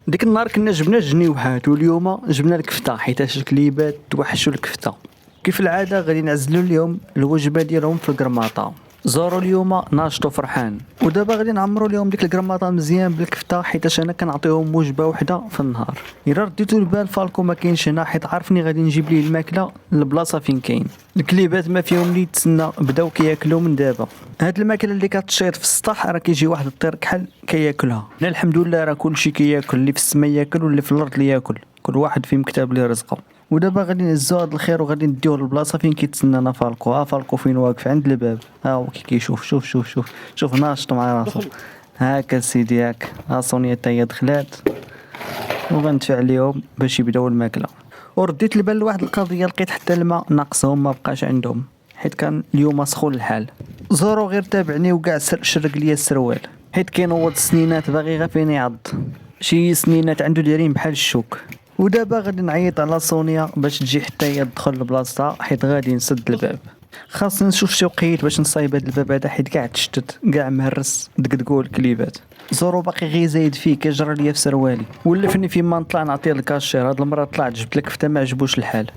ديك النهار كنا جبنا الجنيوحات واليوم جبنا الكفته حيتاش الكليبات توحشوا الكفته. كيف العاده غادي نعزلوا اليوم الوجبه ديالهم في القرماطه. زاروا اليوم ناشط وفرحان، ودابا غادي نعمروا اليوم ديك القرماطه مزيان بالكفته حيتاش انا كنعطيهم وجبه وحده في النهار. الا رديتوا البال فالكو ما كاينش هنا حيت عارفني غادي نجيب ليه الماكله للبلاصه فين كاين. الكليبات ما فيهم اللي يتسنى بداو كياكلوا من دابا. هاد الماكله اللي كتشيط في السطح راه كيجي واحد الطير كحل كياكلها. انا الحمد لله راه كلشي كياكل، اللي في السما ياكل واللي في الارض اللي ياكل، كل واحد فيه مكتاب ليه رزقه. ودابا غادي نهزو هاد الخير وغادي نديوه للبلاصه فين كيتسنانا فالكو. فالكو فين واقف عند الباب، هو كي كيشوف. شوف ناشط مع راسو. هاكا سيدي هاك. سونيا حتى هي دخلات وغندفع عليهم باش يبداو الماكله. ورديت البال لواحد القضيه، لقيت حتى الماء ناقصهم ما بقاش عندهم حيت كان اليوم سخون الحال. زورو غير تابعني وكاع شرق ليا السروال حيت كينوض السنينات باغي غير فين يعض. شي سنينات عنده دايرين بحال الشوك. ودابا غادي نعيط على سونيا باش تجي حتى هي تدخل لبلاصتها حيت غادي نسد الباب. خاصني نشوف شي وقيت باش نصايب هاد الباب هذا حيت كاع تشتت كاع مهرس دقدقوا الكليبات. زورو باقي غير زايد فيه كيجرى ليا في سروالي. ولفني فيما نطلع نعطيه الكاشير. هاد المره طلعت جبت لك فتا ما عجبوش الحال.